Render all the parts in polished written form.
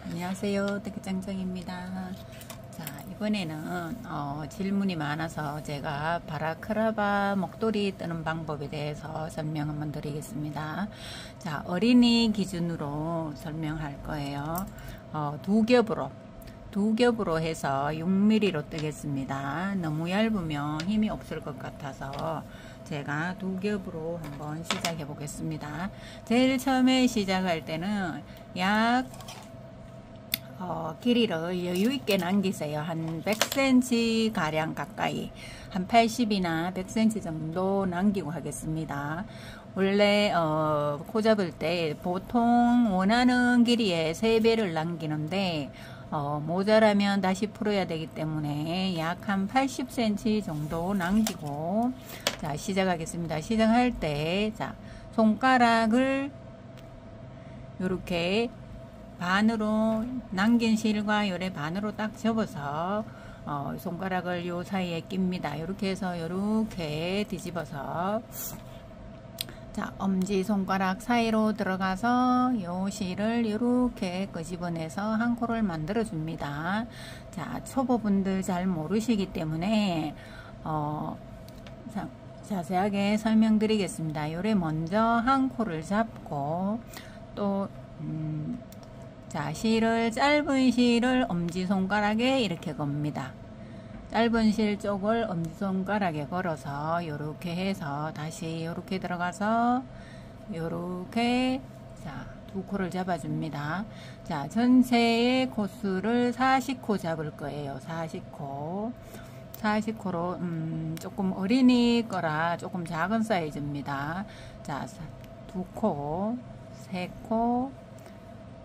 안녕하세요. 떼기짱짱입니다. 자, 이번에는 질문이 많아서 제가 바라크라바 목도리 뜨는 방법에 대해서 설명 한번 드리겠습니다. 자, 어린이 기준으로 설명할 거예요. 두 겹으로 해서 6mm로 뜨겠습니다. 너무 얇으면 힘이 없을 것 같아서 제가 두 겹으로 한번 시작해 보겠습니다. 제일 처음에 시작할 때는 약 길이를 여유있게 남기세요. 한 100cm 가량 가까이, 한 80이나 100cm 정도 남기고 하겠습니다. 원래 코 잡을 때 보통 원하는 길이의 3배를 남기는데 모자라면 다시 풀어야 되기 때문에 약 한 80cm 정도 남기고, 자, 시작하겠습니다. 시작할 때, 자, 손가락을 이렇게 반으로, 남긴 실과 요래 반으로 딱 접어서 손가락을 요 사이에 낍니다. 이렇게 해서 이렇게 뒤집어서, 자, 엄지손가락 사이로 들어가서 요 실을 이렇게 끄집어내서 한 코를 만들어 줍니다. 자, 초보분들 잘 모르시기 때문에 자세하게 설명드리겠습니다. 요래 먼저 한 코를 잡고, 또 자, 실을, 짧은 실을 엄지손가락에 이렇게 겁니다. 짧은 실 쪽을 엄지손가락에 걸어서 요렇게 해서 다시 요렇게 들어가서 요렇게, 자, 두 코를 잡아줍니다. 자, 전체의 코수를 40코 잡을 거예요. 40코. 40코로 조금 어린이 거라 조금 작은 사이즈입니다. 자, 두 코, 세 코,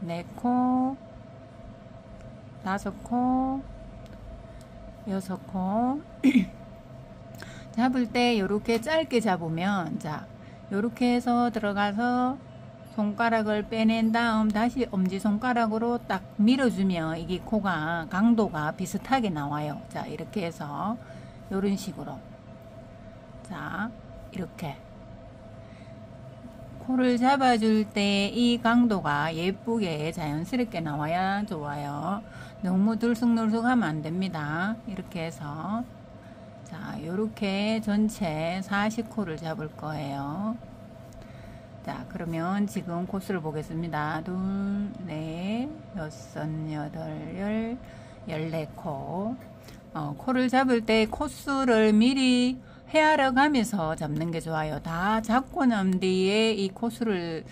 4코, 5코, 6코. 잡을 때 이렇게 짧게 잡으면, 자, 이렇게 해서 들어가서 손가락을 빼낸 다음 다시 엄지손가락으로 딱 밀어주면 이게 코가 강도가 비슷하게 나와요. 자, 이렇게 해서 이런 식으로, 자, 이렇게 코를 잡아줄 때 이 강도가 예쁘게 자연스럽게 나와야 좋아요. 너무 들쑥날쑥 하면 안 됩니다. 이렇게 해서, 자, 요렇게 전체 40코를 잡을 거예요. 자, 그러면 지금 코수를 보겠습니다. 둘, 넷, 여섯, 여덟, 14코. 코를 잡을 때 코수를 미리 헤아려 가면서 잡는 게 좋아요. 다 잡고 난 뒤에 이 코수를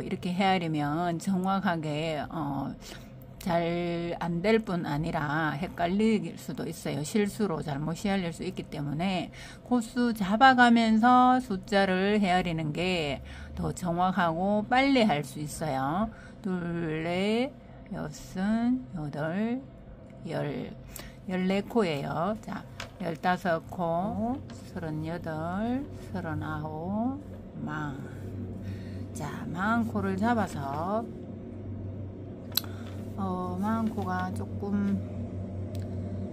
이렇게 헤아리면 정확하게 잘 안 될 뿐 아니라 헷갈릴 수도 있어요. 실수로 잘못 헤아릴 수 있기 때문에 코수 잡아가면서 숫자를 헤아리는 게 더 정확하고 빨리 할 수 있어요. 둘, 넷, 여섯, 여덟, 14코예요. 자, 15코, 38, 39, 자, 40코를 잡아서, 40코가 조금,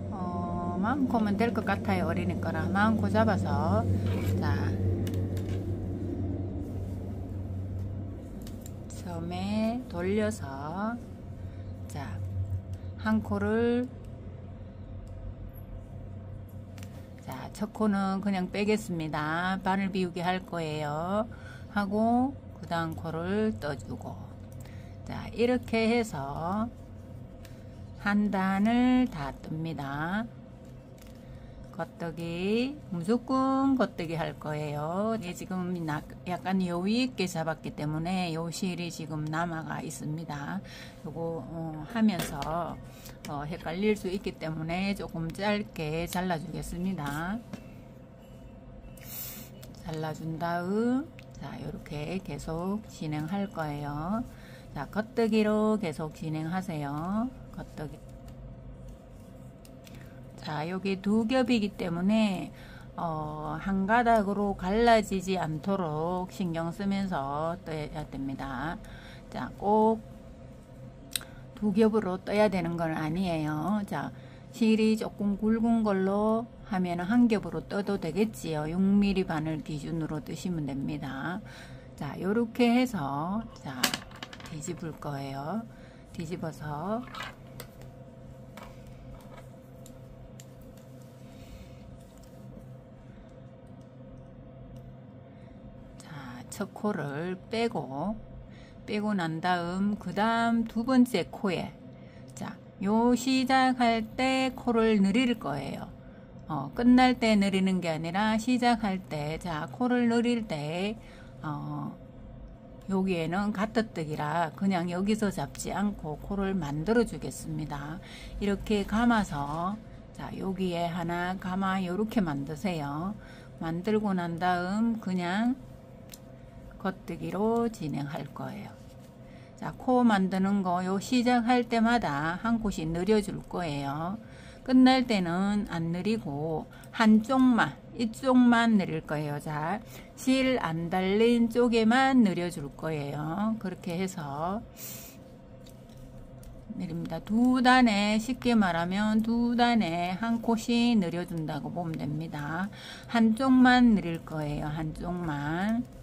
40코면 될 것 같아요. 어린이 거라. 40코 잡아서, 자, 처음에 돌려서, 자, 한 코를, 자, 첫 코는 그냥 빼겠습니다. 바늘 비우기 할 거예요. 하고 그 다음 코를 떠주고, 자, 이렇게 해서 한 단을 다 뜹니다. 겉뜨기, 무조건 겉뜨기 할 거예요. 이게 지금 약간 여유 있게 잡았기 때문에 요 실이 지금 남아가 있습니다. 요거 하면서 헷갈릴 수 있기 때문에 조금 짧게 잘라주겠습니다. 잘라준 다음, 자, 요렇게 계속 진행할 거예요. 자, 겉뜨기로 계속 진행하세요. 겉뜨기. 자, 여기 두 겹이기 때문에 한 가닥으로 갈라지지 않도록 신경 쓰면서 떠야 됩니다. 자, 꼭 두 겹으로 떠야 되는 건 아니에요. 자, 실이 조금 굵은 걸로 하면 한 겹으로 떠도 되겠지요. 6mm 바늘 기준으로 뜨시면 됩니다. 자, 요렇게 해서, 자, 뒤집을 거예요. 뒤집어서 첫 코를 빼고 난 다음 그 다음 두 번째 코에 요 시작할 때 코를 늘릴 거예요. 끝날 때 늘리는 게 아니라 시작할 때 코를 늘릴 때 여기에는 가뜨뜨기라 그냥 여기서 잡지 않고 코를 만들어 주겠습니다. 이렇게 감아서 여기에 하나 감아 이렇게 만드세요. 만들고 난 다음 그냥 겉뜨기로 진행할 거예요. 코 만드는 거 요 시작할 때마다 한 콧이 늘려줄 거예요. 끝날 때는 안 느리고 한쪽만 이쪽만 느릴 거예요. 실 안 달린 쪽에만 느려줄 거예요. 그렇게 해서 느립니다. 두 단에 쉽게 말하면 두 단에 한 콧이 느려준다고 보면 됩니다. 한쪽만 느릴 거예요. 한쪽만.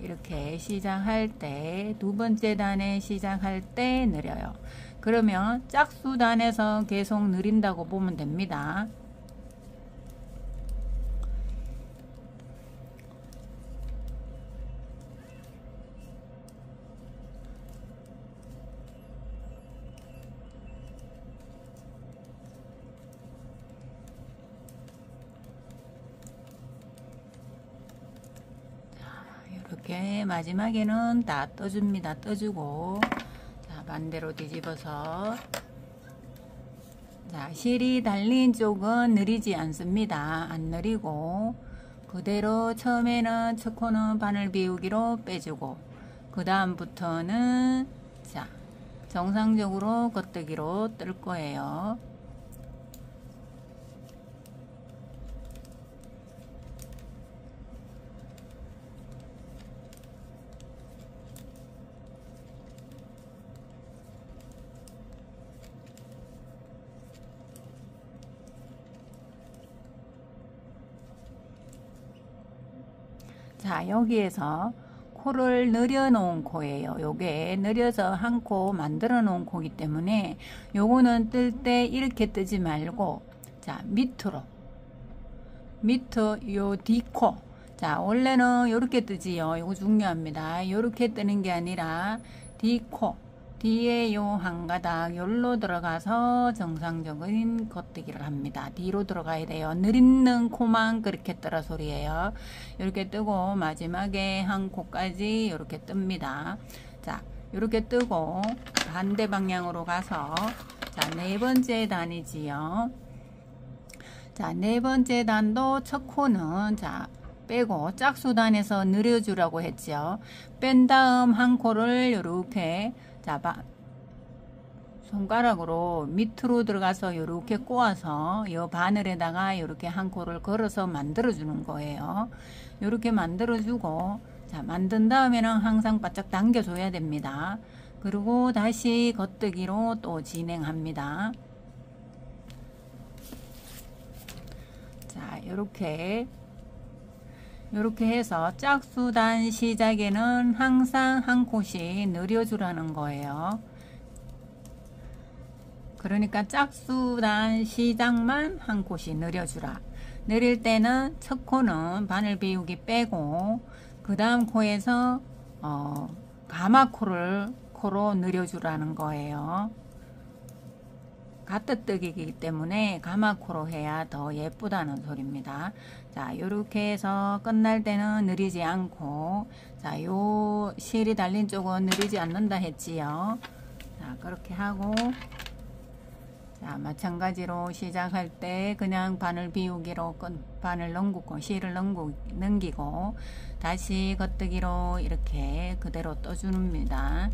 이렇게 시작할 때 두 번째 단에 시작할 때 느려요. 그러면 짝수 단에서 계속 느린다고 보면 됩니다. 이렇게 마지막에는 다 떠줍니다. 떠주고 반대로 뒤집어서 실이 달린 쪽은 느리지 않습니다. 안 느리고 그대로 처음에는 첫 코는 바늘 비우기로 빼주고 그 다음부터는 정상적으로 겉뜨기로 뜰 거예요. 여기에서 코를 늘여 놓은 코예요. 요게 늘려서 한 코 만들어 놓은 코이기 때문에 요거는 뜰 때 이렇게 뜨지 말고 밑으로 요 뒷코 원래는 요렇게 뜨지요. 요거 중요합니다. 요렇게 뜨는 게 아니라 뒷코 뒤에 요 한 가닥 요로 들어가서 정상적인 겉뜨기를 합니다. 뒤로 들어가야 돼요. 느리는 코만 그렇게 뜨라 소리예요. 이렇게 뜨고 마지막에 한 코까지 이렇게 뜹니다. 이렇게 뜨고 반대 방향으로 가서 네 번째 단이지요. 네 번째 단도 첫 코는 빼고 짝수단에서 늘려주라고 했죠. 뺀 다음 한 코를 이렇게 손가락으로 밑으로 들어가서 이렇게 꼬아서 이 바늘에다가 이렇게 한 코를 걸어서 만들어 주는 거예요. 이렇게 만들어 주고 만든 다음에는 항상 바짝 당겨 줘야 됩니다. 그리고 다시 겉뜨기로 또 진행합니다. 이렇게 해서 짝수단 시작에는 항상 한 콧이 느려주라는 거예요. 그러니까 짝수단 시작만 한 콧이 느려주라. 느릴 때는 첫 코는 바늘 비우기 빼고 그 다음 코에서 코로 느려주라는 거예요. 가뜨뜨기이기 때문에 가마코로 해야 더 예쁘다는 소리입니다. 요렇게 해서 끝날 때는 느리지 않고 요 실이 달린 쪽은 느리지 않는다 했지요. 그렇게 하고 마찬가지로 시작할 때 그냥 바늘 비우기로 바늘 넘기고 실을 넘기고 다시 겉뜨기로 이렇게 그대로 떠줍니다.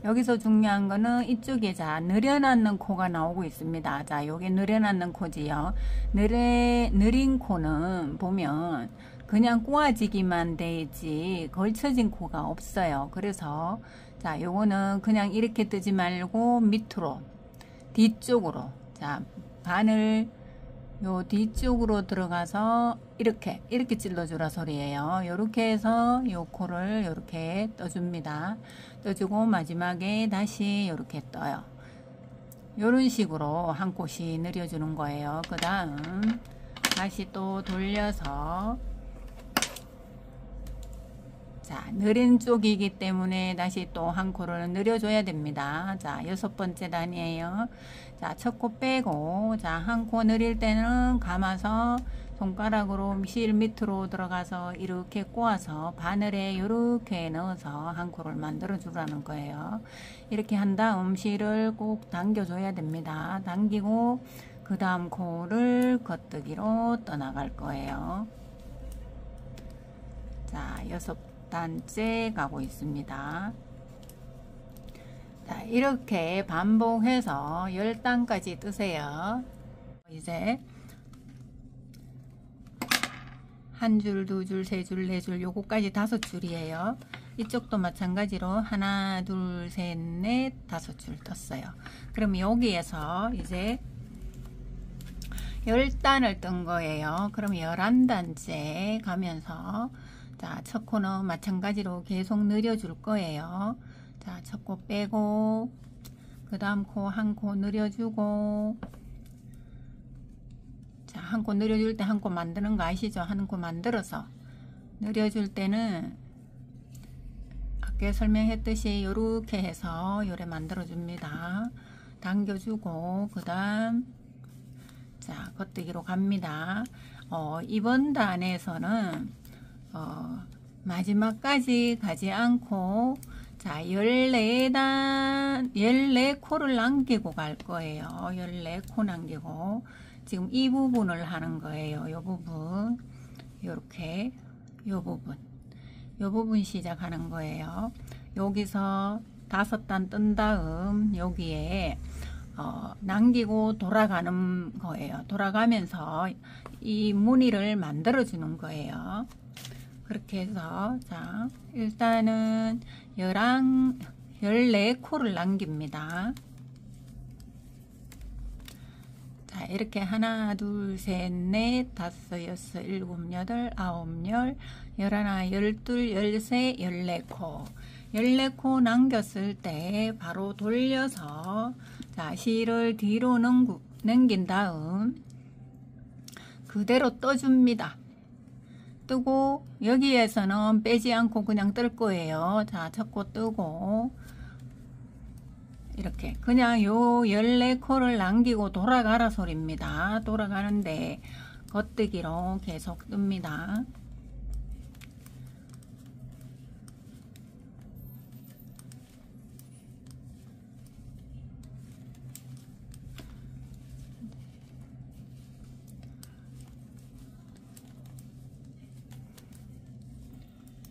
여기서 중요한 거는 이쪽에 늘여놨는 코가 나오고 있습니다. 요게 늘여놨는 코지요. 느린 코는 보면 그냥 꼬아지기만 돼 있지 걸쳐진 코가 없어요. 그래서 요거는 그냥 이렇게 뜨지 말고 밑으로 뒤쪽으로 바늘 요 뒤쪽으로 들어가서 이렇게 찔러주라 소리예요. 요렇게 해서 요 코를 요렇게 떠줍니다. 떠주고 마지막에 다시 요렇게 떠요. 요런 식으로 한 코씩 늘려주는 거예요. 그 다음 다시 또 돌려서, 자, 느린 쪽이기 때문에 다시 또 한 코를 늘려줘야 됩니다. 자, 6번째 단이에요. 자, 첫 코 빼고, 자, 한 코 늘릴 때는 감아서 손가락으로 실 밑으로 들어가서 이렇게 꼬아서 바늘에 이렇게 넣어서 한 코를 만들어 주라는 거예요. 이렇게 한 다음 실을 꼭 당겨줘야 됩니다. 당기고 그 다음 코를 겉뜨기로 떠나갈 거예요. 자, 6단째 가고 있습니다. 자, 이렇게 반복해서 10단까지 뜨세요. 이제 한 줄, 두 줄, 세 줄, 네 줄, 요거까지 5줄이에요. 이쪽도 마찬가지로 하나, 둘, 셋, 넷, 5줄 떴어요. 그럼 여기에서 이제 10단을 뜬 거예요. 그럼 11단째 가면서, 자, 첫 코는 마찬가지로 계속 늘려줄 거예요. 자, 첫 코 빼고, 그 다음 코 한 코 늘려주고, 자, 한 코 늘려줄 때 한 코 만드는 거 아시죠? 한 코 만들어서 늘려줄 때는 아까 설명했듯이 이렇게 해서 요래 만들어 줍니다. 당겨주고 그 다음, 자, 겉뜨기로 갑니다. 이번 단에서는 마지막까지 가지 않고, 자, 14코를 남기고 갈 거예요. 14코 남기고 지금 이 부분을 하는 거예요. 요 부분, 요렇게 요 부분 시작하는 거예요. 여기서 5단 뜬 다음 여기에 남기고 돌아가는 거예요. 돌아가면서 이 무늬를 만들어 주는 거예요. 그렇게 해서, 자, 일단은 14코를 남깁니다. 자, 이렇게 하나, 둘, 셋, 넷, 다섯, 여섯, 일곱, 여덟, 아홉, 열, 열하나, 열둘, 열세, 14코. 14코 남겼을 때 바로 돌려서, 자, 실을 뒤로 넘긴 다음 그대로 떠줍니다. 뜨고 여기에서는 빼지 않고 그냥 뜰 거예요. 자, 첫 코 뜨고 이렇게 그냥 요 14코를 남기고 돌아가라 소리입니다. 돌아가는데 겉뜨기로 계속 뜹니다.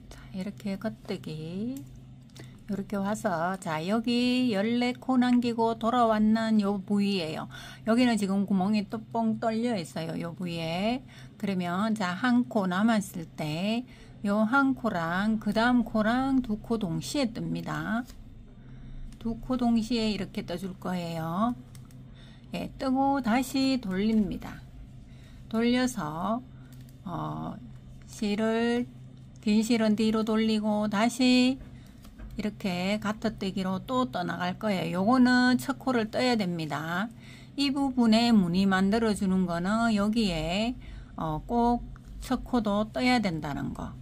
자, 이렇게 겉뜨기 이렇게 와서, 자, 여기 14코 남기고 돌아왔는 요 부위예요. 여기는 지금 구멍이 또 뻥 뚫려 있어요. 요 부위에. 그러면, 자, 한 코 남았을 때 요 한 코랑 그 다음 코랑 2코 동시에 뜹니다. 2코 동시에 이렇게 떠줄 거예요. 예, 뜨고 다시 돌립니다. 돌려서 실을, 긴 실은 뒤로 돌리고 다시 이렇게 가터뜨기로 또 떠나갈 거예요. 요거는 첫 코를 떠야 됩니다. 이 부분에 무늬 만들어 주는 거는 여기에 꼭 첫 코도 떠야 된다는 거.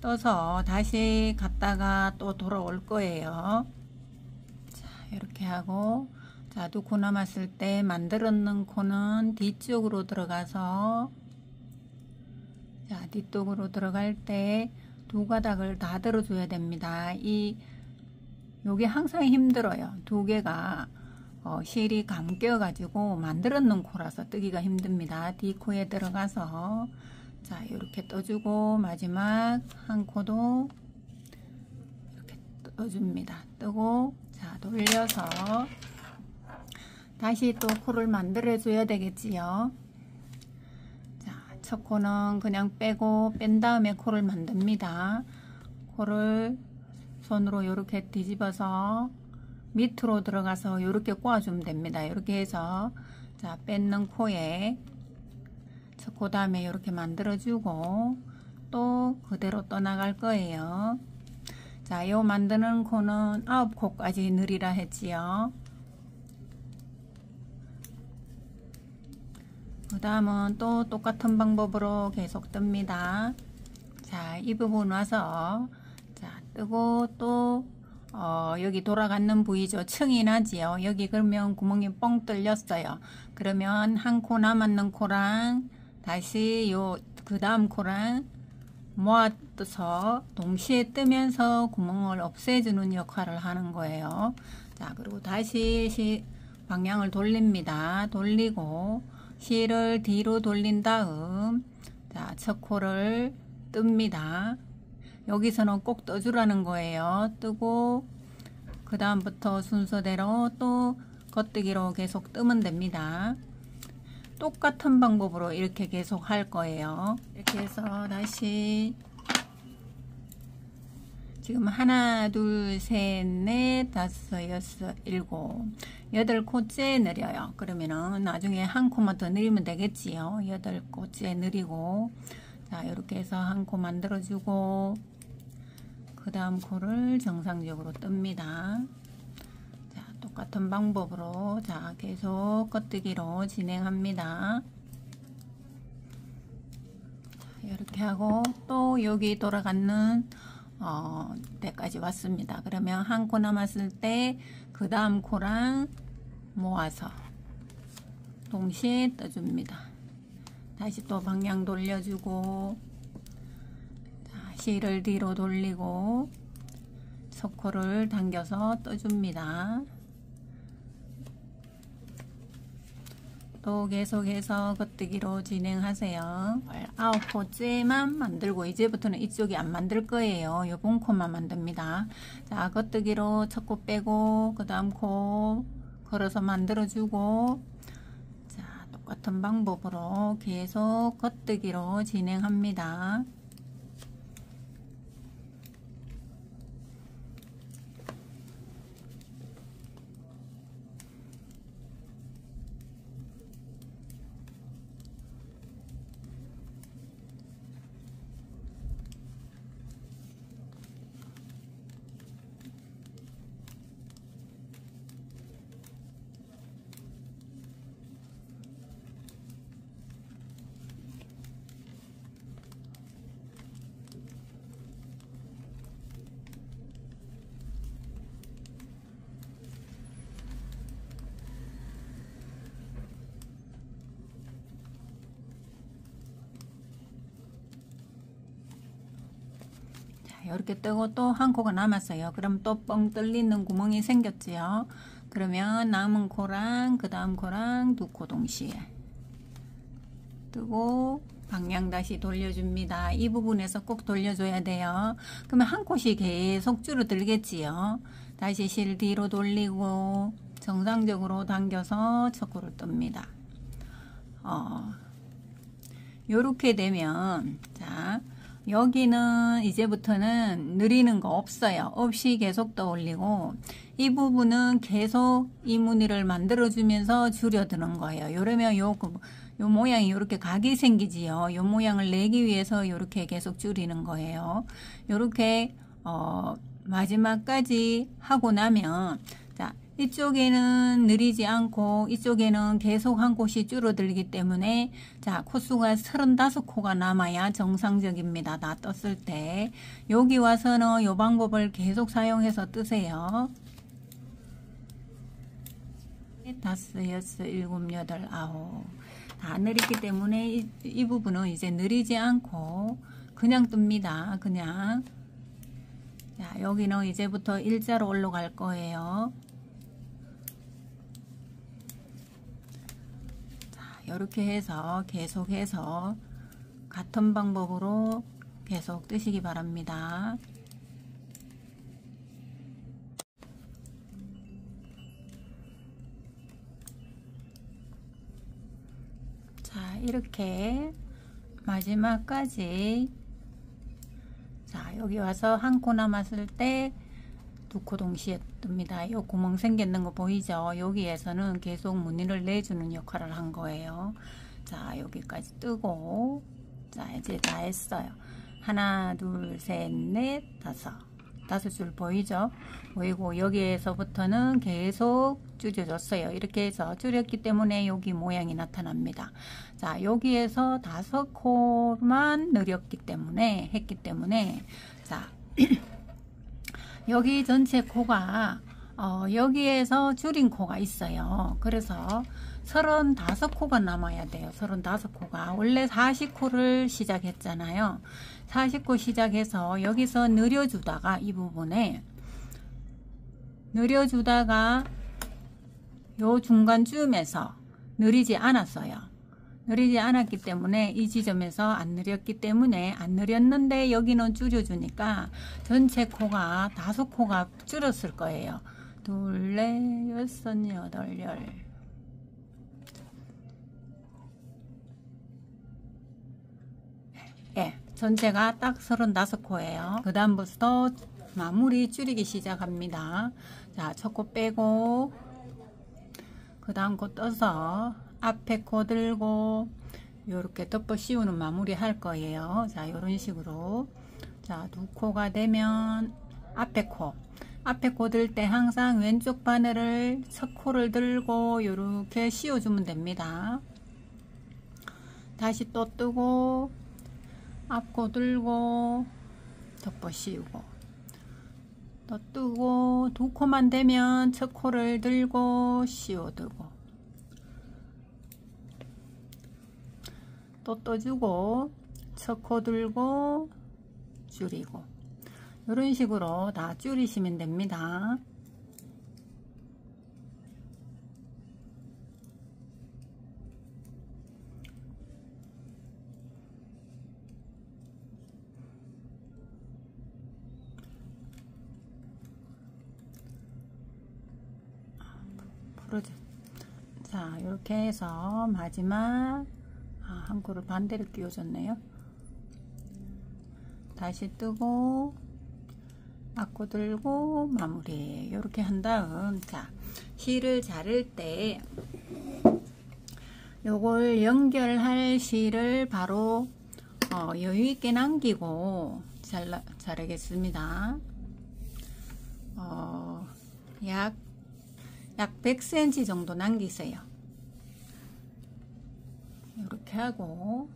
떠서 다시 갔다가 또 돌아올 거예요. 자, 이렇게 하고, 자, 2코 남았을 때 만들었는 코는 뒤쪽으로 들어가서, 자, 뒤쪽으로 들어갈 때 2가닥을 다 들어줘야 됩니다. 요게 항상 힘들어요. 2개가 실이 감겨 가지고 만들었는 코라서 뜨기가 힘듭니다. D코에 들어가서, 자, 이렇게 떠주고 마지막 한 코도 이렇게 떠줍니다. 뜨고, 자, 돌려서 다시 또 코를 만들어 줘야 되겠지요. 첫 코는 그냥 빼고 뺀 다음에 코를 만듭니다. 코를 손으로 이렇게 뒤집어서 밑으로 들어가서 이렇게 꼬아주면 됩니다. 이렇게 해서, 자, 뺏는 코에 그 다음에 이렇게 만들어주고 또 그대로 떠나갈 거예요. 자, 요 만드는 코는 9코까지 늘이라 했지요. 그 다음은 또 똑같은 방법으로 계속 뜹니다. 자, 이 부분 와서 자, 뜨고 또 여기 돌아가는 부위죠. 층이 나지요. 여기 그러면 구멍이 뻥 뚫렸어요. 그러면 한 코 남았는 코랑 다시 그 다음 코랑 모아서 동시에 뜨면서 구멍을 없애주는 역할을 하는 거예요. 자, 그리고 다시 방향을 돌립니다. 돌리고 실을 뒤로 돌린 다음 자, 첫 코를 뜹니다. 여기서는 꼭 떠주라는 거예요. 뜨고 그 다음부터 순서대로 또 겉뜨기로 계속 뜨면 됩니다. 똑같은 방법으로 이렇게 계속 할 거예요. 이렇게 해서 다시 지금 하나, 둘, 셋, 넷, 다섯, 여섯, 일곱, 8코째 느려요. 그러면은 나중에 한 코만 더 느리면 되겠지요. 8코째 느리고 자, 이렇게 해서 한 코 만들어주고 그 다음 코를 정상적으로 뜹니다. 자, 똑같은 방법으로 자, 계속 겉뜨기로 진행합니다. 이렇게 하고 또 여기 돌아가는 때까지 왔습니다. 그러면 한 코 남았을 때 그 다음 코랑 모아서 동시에 떠줍니다. 다시 또 방향 돌려주고 자, 실을 뒤로 돌리고 첫 코를 당겨서 떠줍니다. 또 계속해서 겉뜨기로 진행하세요. 9코째만 만들고 이제부터는 이쪽이 안 만들 거예요. 요 본코만 만듭니다. 자, 겉뜨기로 첫 코 빼고 그 다음 코 걸어서 만들어주고 자, 똑같은 방법으로 계속 겉뜨기로 진행합니다. 이렇게 뜨고 또 한 코가 남았어요. 그럼 또 뻥 뚫리는 구멍이 생겼지요. 그러면 남은 코랑 그 다음 코랑 두 코 동시에 뜨고 방향 다시 돌려줍니다. 이 부분에서 꼭 돌려줘야 돼요. 그러면 한 콧이 계속 줄어들겠지요. 다시 실 뒤로 돌리고 정상적으로 당겨서 첫 코를 뜹니다. 요렇게 되면 자, 여기는 이제부터는 느리는 거 없어요. 없이 계속 떠올리고 이 부분은 계속 이 무늬를 만들어 주면서 줄여드는 거예요. 이러면 요 모양이 이렇게 각이 생기지요. 요 모양을 내기 위해서 이렇게 계속 줄이는 거예요. 이렇게 마지막까지 하고 나면 자, 이쪽에는 느리지 않고 이쪽에는 계속 한 콧이 줄어들기 때문에 자, 코수가 35코가 남아야 정상적입니다. 다 떴을 때 여기 와서는 이 방법을 계속 사용해서 뜨세요. 5, 6, 7, 8, 9 다 느리기 때문에 이 부분은 이제 느리지 않고 그냥 뜹니다. 그냥 자, 여기는 이제부터 일자로 올라갈 거예요. 이렇게 해서 계속해서 같은 방법으로 계속 뜨시기 바랍니다. 자, 이렇게 마지막까지 자, 여기 와서 한 코 남았을 때 두 코 동시에 뜹니다. 요 구멍 생겼는 거 보이죠? 여기에서는 계속 무늬를 내주는 역할을 한 거예요. 자, 여기까지 뜨고, 자, 이제 다 했어요. 하나, 둘, 셋, 넷, 다섯 줄 보이죠? 보이고, 여기에서부터는 계속 줄여줬어요. 이렇게 해서 줄였기 때문에 여기 모양이 나타납니다. 자, 여기에서 5코만 했기 때문에, 자, 여기 전체 코가, 여기에서 줄인 코가 있어요. 그래서 35코가 남아야 돼요. 35코가. 원래 40코를 시작했잖아요. 40코 시작해서 여기서 늘려주다가 이 부분에 늘려주다가 요 중간쯤에서 늘리지 않았어요. 늘리지 않았기 때문에 이 지점에서 안 늘렸기 때문에 안 늘렸는데 여기는 줄여주니까 전체 코가 5코가 줄었을 거예요. 둘, 넷, 여섯, 여덟, 열. 예, 전체가 딱 35코예요. 그 다음부터 마무리 줄이기 시작합니다. 자, 첫 코 빼고 그 다음 코 떠서 앞에 코 들고 요렇게 덮어 씌우는 마무리 할 거예요. 자, 요런 식으로. 자, 2코가 되면 앞에 코 들 때 항상 왼쪽 바늘을 첫 코를 들고 요렇게 씌워주면 됩니다. 다시 또 뜨고 앞코 들고 덮어 씌우고 또 뜨고 2코만 되면 첫 코를 들고 씌워두고 또 떠주고 첫 코 들고 줄이고 이런 식으로 다 줄이시면 됩니다. 자, 이렇게 해서 마지막 한 코를 반대로 끼워줬네요. 다시 뜨고 앞코 들고 마무리 이렇게 한 다음, 자, 실을 자를 때 요걸 연결할 실을 바로 여유 있게 남기고 자르겠습니다. 약 100cm 정도 남기세요. 이렇게 하고,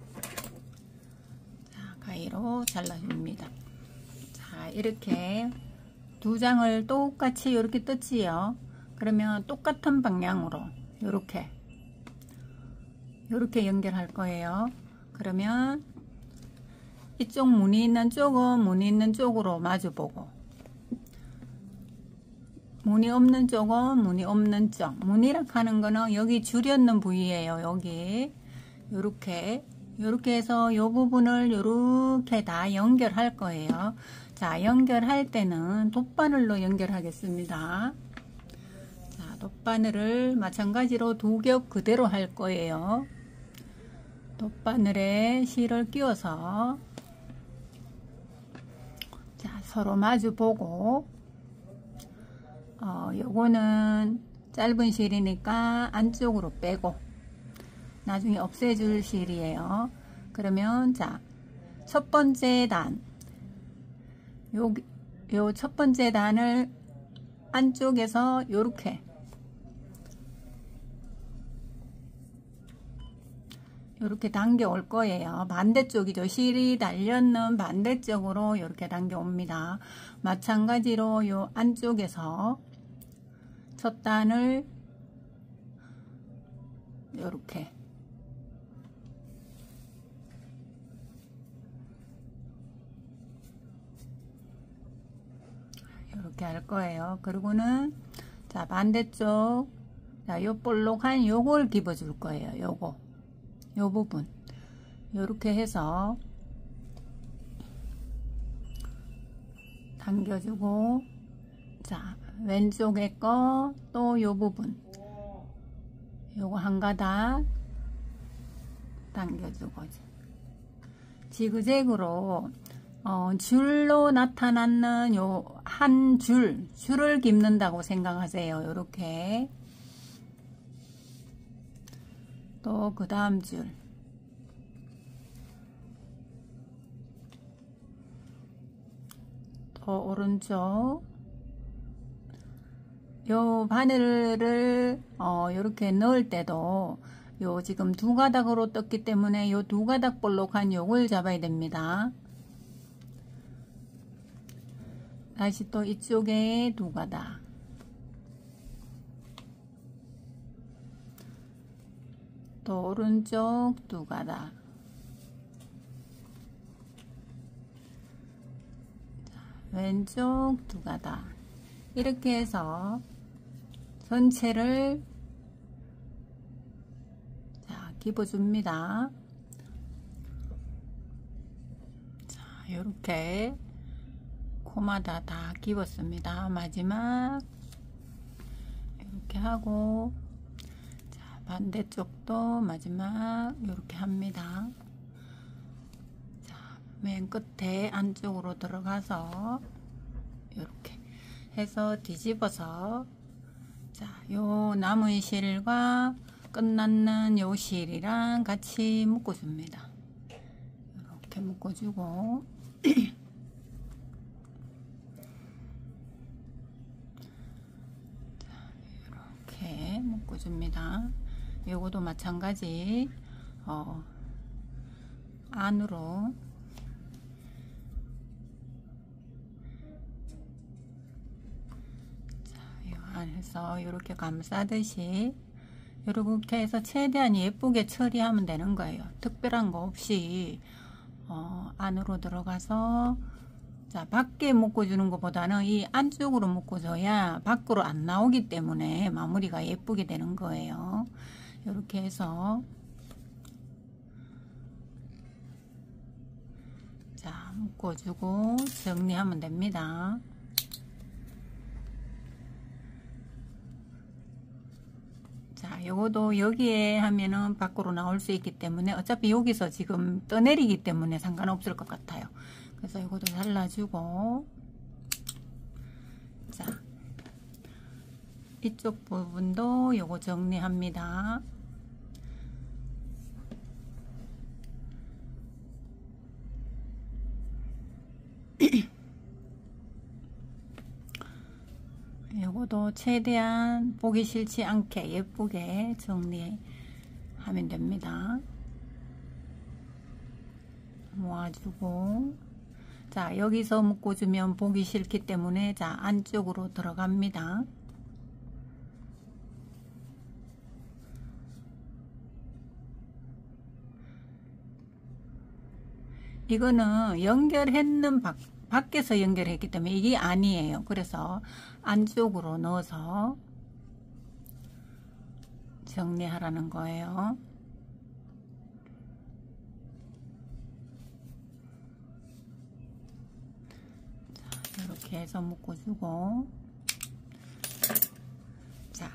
자, 가위로 잘라줍니다. 자, 이렇게 2장을 똑같이 이렇게 떴지요. 그러면 똑같은 방향으로 이렇게 연결할 거예요. 그러면 이쪽 무늬 있는 쪽은 무늬 있는 쪽으로 마주보고, 무늬 없는 쪽은 무늬 없는 쪽. 무늬라 하는 거는 여기 줄였는 부위예요. 여기 요렇게 해서 요 부분을 요렇게 다 연결할 거예요. 자, 연결할 때는 돗바늘로 연결하겠습니다. 자, 돗바늘을 마찬가지로 2겹 그대로 할 거예요. 돗바늘에 실을 끼워서, 자, 서로 마주 보고, 요거는 짧은 실이니까 안쪽으로 빼고 나중에 없애줄 실이에요. 그러면 자, 첫 번째 단, 요 첫 번째 단을 안쪽에서 요렇게 당겨 올 거예요. 반대쪽이죠. 실이 달렸는 반대쪽으로 이렇게 당겨 옵니다. 마찬가지로 요 안쪽에서 첫 단을 이렇게 할 거예요. 그리고는 자, 반대쪽, 자, 요 볼록한 요걸 집어 줄 거예요. 요 부분 요렇게 해서 당겨주고, 자, 왼쪽에 거 또 요 부분 요거 한 가닥 당겨주고, 지그재그로 줄로 나타나는 요 한 줄을 깁는다고 생각하세요. 요렇게 또 그 다음 줄 더 오른쪽. 요 바늘을 요렇게 넣을 때도 요 지금 두 가닥으로 떴기 때문에 요 두 가닥 볼록한 요걸 잡아야 됩니다. 다시 또 이쪽에 두 가닥. 또 오른쪽 두 가닥. 왼쪽 두 가닥. 이렇게 해서 전체를 집어줍니다. 자, 요렇게 코마다 다 집었습니다. 마지막 이렇게 하고, 자, 반대쪽도 마지막 이렇게 합니다. 자, 맨 끝에 안쪽으로 들어가서 이렇게 해서 뒤집어서, 자, 요 남은 실과 끝났는 요 실이랑 같이 묶어줍니다. 이렇게 묶어주고 이렇게 묶어줍니다. 요거도 마찬가지 안으로 안에서 이렇게 감싸듯이 이렇게 해서 최대한 예쁘게 처리하면 되는 거예요. 특별한 거 없이 안으로 들어가서, 자, 밖에 묶어주는 것보다는 이 안쪽으로 묶어줘야 밖으로 안 나오기 때문에 마무리가 예쁘게 되는 거예요. 이렇게 해서, 자, 묶어주고 정리하면 됩니다. 자, 요거도 여기에 하면은 밖으로 나올 수 있기 때문에 어차피 여기서 지금 떠내리기 때문에 상관없을 것 같아요. 그래서 요것도 잘라주고, 자, 이쪽 부분도 요거 정리합니다. 요거도 최대한 보기 싫지 않게 예쁘게 정리하면 됩니다. 모아주고, 자, 여기서 묶어주면 보기 싫기 때문에, 자, 안쪽으로 들어갑니다. 이거는 연결했는 밖에서 연결했기 때문에 이게 아니에요. 그래서 안쪽으로 넣어서 정리하라는 거예요. 자, 이렇게 해서 묶어주고, 자,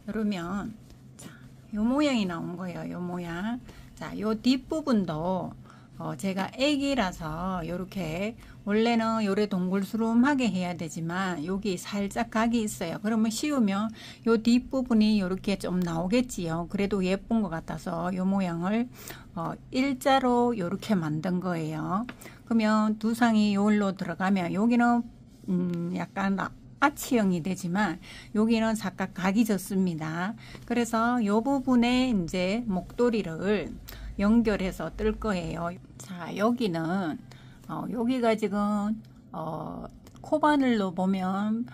그러면, 자, 요 모양이 나온 거예요. 요 모양. 자, 요 뒷부분도 제가 애기라서 요렇게, 원래는 요래 동글스름하게 해야 되지만 여기 살짝 각이 있어요. 그러면 씌우면 요 뒷부분이 요렇게 좀 나오겠지요. 그래도 예쁜 것 같아서 요 모양을 일자로 요렇게 만든 거예요. 그러면 두상이 요로 들어가면 여기는 약간 아치형이 되지만 여기는 살짝 각이 졌습니다. 그래서 요 부분에 이제 목도리를 연결해서 뜰 거예요. 자, 여기는 여기가 지금 코바늘로 보면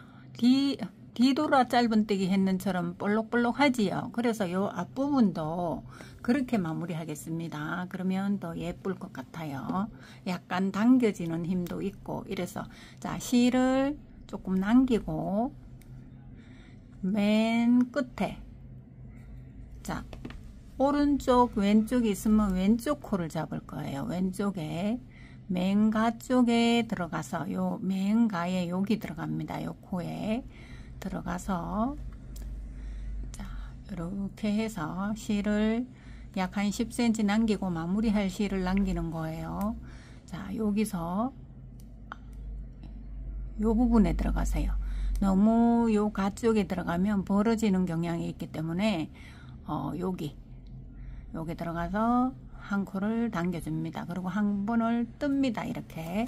뒤돌아 짧은뜨기 했는처럼 볼록볼록 하지요. 그래서 요 앞부분도 그렇게 마무리 하겠습니다. 그러면 더 예쁠 것 같아요. 약간 당겨지는 힘도 있고 이래서, 자, 실을 조금 남기고 맨 끝에, 자, 오른쪽 왼쪽이 있으면 왼쪽 코를 잡을 거예요. 왼쪽에 맨가 쪽에 들어가서 요 맨가에 여기 들어갑니다. 요 코에 들어가서, 자, 이렇게 해서 실을 약 한 10cm 남기고 마무리할 실을 남기는 거예요. 자, 여기서 요 부분에 들어가세요. 너무 요 가 쪽에 들어가면 벌어지는 경향이 있기 때문에 여기 들어가서 한 코를 당겨줍니다. 그리고 한 번을 뜹니다. 이렇게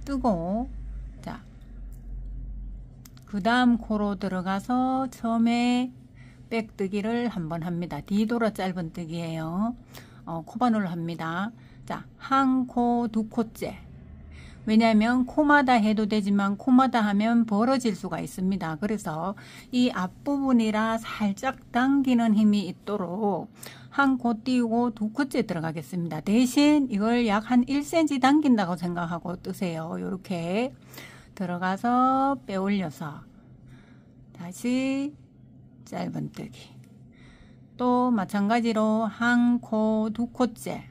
뜨고, 자, 그 다음 코로 들어가서 처음에 백뜨기를 한번 합니다. 뒤돌아 짧은 뜨기예요. 코바늘로 합니다. 자, 한 코, 두 코째. 왜냐하면 코마다 해도 되지만 코마다 하면 벌어질 수가 있습니다. 그래서 이 앞부분이라 살짝 당기는 힘이 있도록 한 코 띄우고 두 코째 들어가겠습니다. 대신 이걸 약 한 1cm 당긴다고 생각하고 뜨세요. 이렇게 들어가서 빼올려서 다시 짧은 뜨기. 또 마찬가지로 한 코, 두 코째.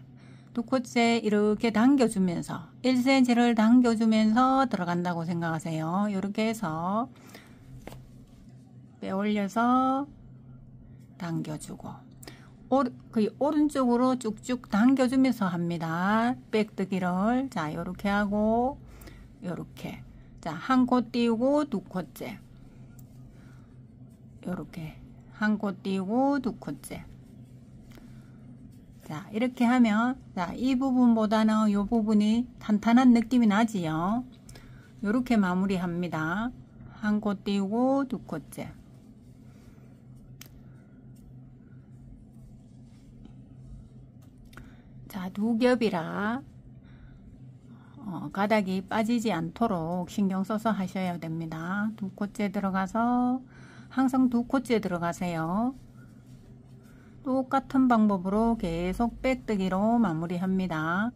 두 코째 이렇게 당겨주면서 1cm를 당겨주면서 들어간다고 생각하세요. 이렇게 해서 빼올려서 당겨주고 오른쪽으로 쭉쭉 당겨주면서 합니다. 백뜨기를. 자, 이렇게 하고 이렇게. 자, 한 코 띄우고 두 코째. 이렇게 한 코 띄우고 두 코째. 자, 이렇게 하면 자, 이 부분보다는 이 부분이 탄탄한 느낌이 나지요. 이렇게 마무리합니다. 한 코 띄우고 두 코째. 자, 두 겹이라 가닥이 빠지지 않도록 신경 써서 하셔야 됩니다. 두 코째 들어가서 항상 두 코째 들어가세요. 똑같은 방법으로 계속 백뜨기로 마무리합니다.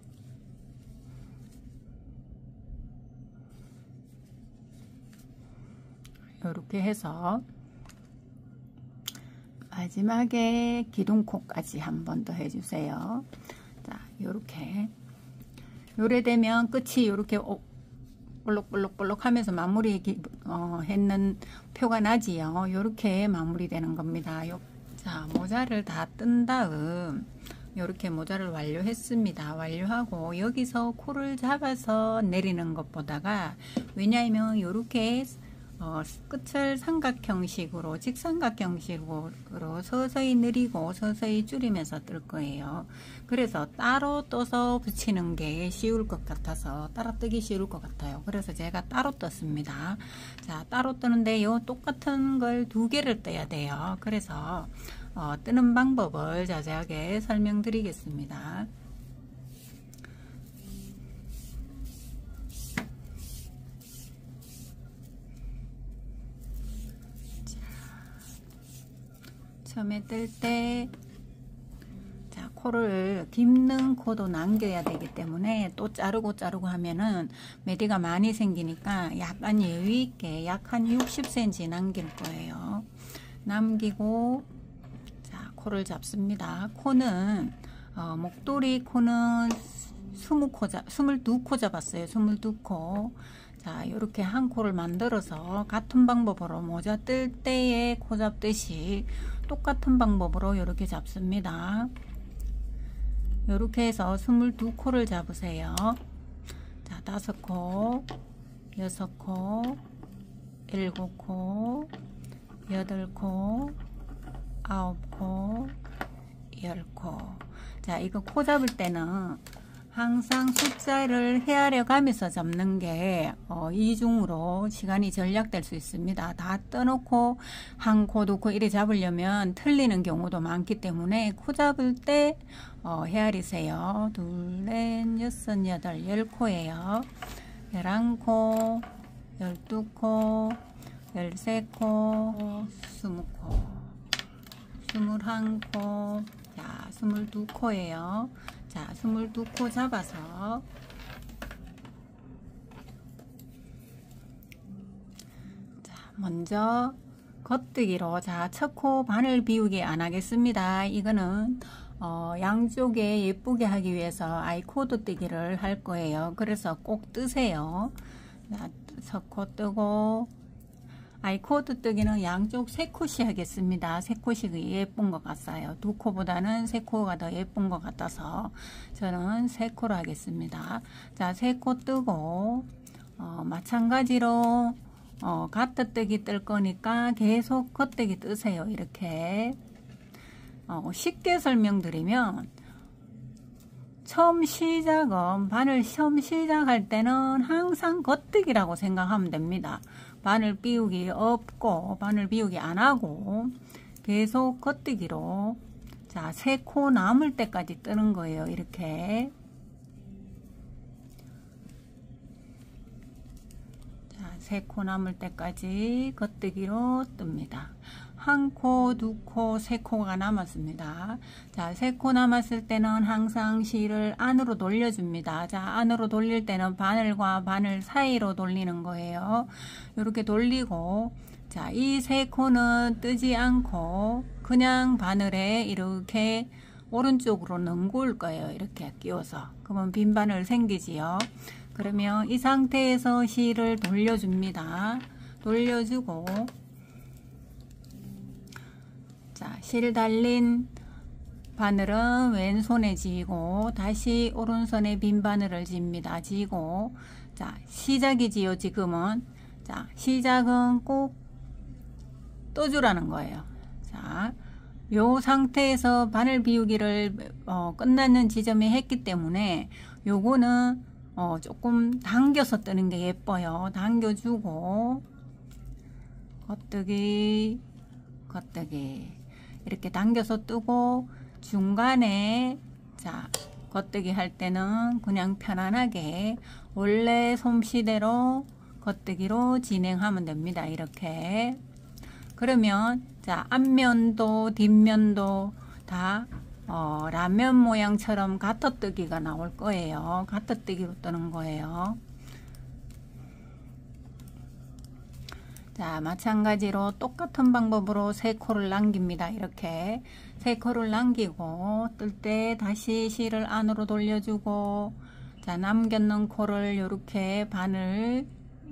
이렇게 해서 마지막에 기둥코까지 한 번 더 해주세요. 자, 요렇게 요래되면 끝이 요렇게 볼록볼록 하면서 마무리 했는 표가 나지요. 요렇게 마무리되는 겁니다. 자, 모자를 다 뜬 다음 요렇게 모자를 완료했습니다. 완료하고 여기서 코를 잡아서 내리는 것보다가 왜냐하면 요렇게 끝을 삼각형식으로 직삼각형식으로 서서히 느리고 서서히 줄이면서 뜰 거예요. 그래서 따로 떠서 붙이는 게 쉬울 것 같아서 따라 뜨기 쉬울 것 같아요. 그래서 제가 따로 떴습니다. 자, 따로 뜨는데 요 똑같은 걸 두 개를 떠야 돼요. 그래서 뜨는 방법을 자세하게 설명드리겠습니다. 처음에 뜰 때 자, 코를 깁는 코도 남겨야 되기 때문에 또 자르고 하면은 매디가 많이 생기니까 약간 여유 있게 약 한 60cm 남길 거예요. 남기고 자, 코를 잡습니다. 코는 목도리 코는 22코 잡았어요. 22코. 자, 이렇게 한 코를 만들어서 같은 방법으로 모자 뜰 때에 코 잡듯이 똑같은 방법으로 이렇게 잡습니다. 이렇게 해서 22코를 잡으세요. 자, 5코, 6코, 7코, 8코, 9코, 10코. 자, 이거 코 잡을 때는 항상 숫자를 헤아려 가면서 잡는 게 이중으로 시간이 절약될 수 있습니다. 다 떠놓고 한 코, 두 코 이래 잡으려면 틀리는 경우도 많기 때문에 코 잡을 때 헤아리세요. 둘, 넷, 여섯, 여덟, 10코예요. 11코, 12코, 13코, 20코, 21코, 자, 22코예요. 자, 22코 잡아서 자, 먼저 겉뜨기로 자, 첫 코 바늘 비우기 안 하겠습니다. 이거는 양쪽에 예쁘게 하기 위해서 아이코드 뜨기를 할 거예요. 그래서 꼭 뜨세요. 자, 첫 코 뜨고 아이코드 뜨기는 양쪽 3코씩 하겠습니다. 3코씩이 예쁜 것 같아요. 2코보다는 3코가 더 예쁜 것 같아서 저는 3코로 하겠습니다. 자, 3코 뜨고 마찬가지로 가뜨뜨기 뜰 거니까 계속 겉뜨기 뜨세요. 이렇게 쉽게 설명드리면 처음 시작은 바늘 처음 시작할 때는 항상 겉뜨기라고 생각하면 됩니다. 바늘 비우기 없고 바늘 비우기 안 하고 계속 겉뜨기로 자, 3코 남을 때까지 뜨는 거예요. 이렇게. 자, 3코 남을 때까지 겉뜨기로 뜹니다. 1코, 2코, 3코가 남았습니다. 자, 3코 남았을 때는 항상 실을 안으로 돌려줍니다. 자, 안으로 돌릴 때는 바늘과 바늘 사이로 돌리는 거예요. 이렇게 돌리고, 자, 이 3코는 뜨지 않고 그냥 바늘에 이렇게 오른쪽으로 넘겨올 거예요. 이렇게 끼워서. 그러면 빈 바늘 생기지요. 그러면 이 상태에서 실을 돌려줍니다. 돌려주고, 자, 실 달린 바늘은 왼손에 쥐고 다시 오른손에 빈 바늘을 쥡니다. 쥐고, 자, 시작이지요. 지금은. 자, 시작은 꼭 떠주라는 거예요. 자, 요 상태에서 바늘 비우기를 끝나는 지점에 했기 때문에 요거는 조금 당겨서 뜨는 게 예뻐요. 당겨주고 겉뜨기 겉뜨기 이렇게 당겨서 뜨고, 중간에 자, 겉뜨기 할 때는 그냥 편안하게 원래 솜씨대로 겉뜨기로 진행하면 됩니다. 이렇게. 그러면 자, 앞면도 뒷면도 다 라면 모양처럼 가터뜨기가 나올 거예요. 가터뜨기로 뜨는 거예요. 자, 마찬가지로 똑같은 방법으로 3코를 남깁니다. 이렇게 3코를 남기고 뜰 때 다시 실을 안으로 돌려주고, 자, 남겼는 코를 이렇게 바늘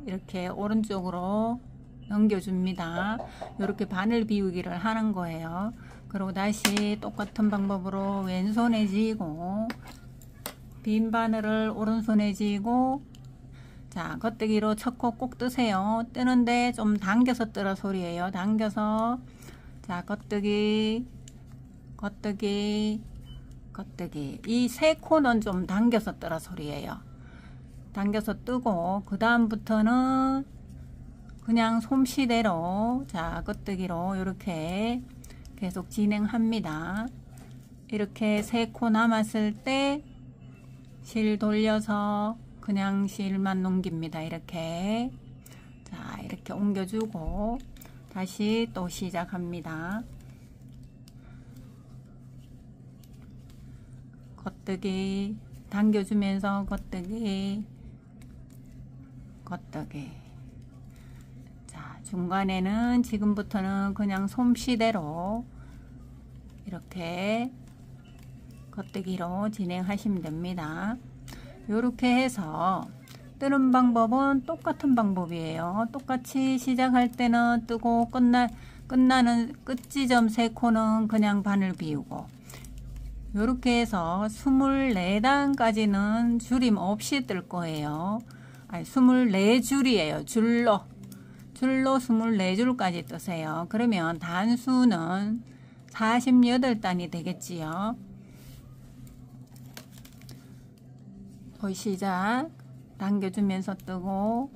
이렇게 오른쪽으로 넘겨줍니다. 이렇게 바늘 비우기를 하는 거예요. 그리고 다시 똑같은 방법으로 왼손에 쥐고 빈 바늘을 오른손에 쥐고, 자, 겉뜨기로 첫 코 꼭 뜨세요. 뜨는데 좀 당겨서 뜨라 소리예요. 당겨서, 자, 겉뜨기 겉뜨기 겉뜨기 이 3코는 좀 당겨서 뜨라 소리예요. 당겨서 뜨고, 그 다음부터는 그냥 솜씨대로 자, 겉뜨기로 이렇게 계속 진행합니다. 이렇게 3코 남았을 때 실 돌려서 그냥 실만 넘깁니다. 이렇게. 자, 이렇게 옮겨주고 다시 또 시작합니다. 겉뜨기 당겨주면서 겉뜨기 겉뜨기. 자, 중간에는 지금부터는 그냥 솜씨대로 이렇게 겉뜨기로 진행하시면 됩니다. 이렇게 해서 뜨는 방법은 똑같은 방법이에요. 똑같이 시작할 때는 뜨고 끝나는 끝지점 3코는 그냥 바늘 비우고, 이렇게 해서 24단까지는 줄임 없이 뜰 거예요. 아니, 24줄이에요. 줄로 24줄까지 뜨세요. 그러면 단수는 48단이 되겠지요. 시작. 당겨주면서 뜨고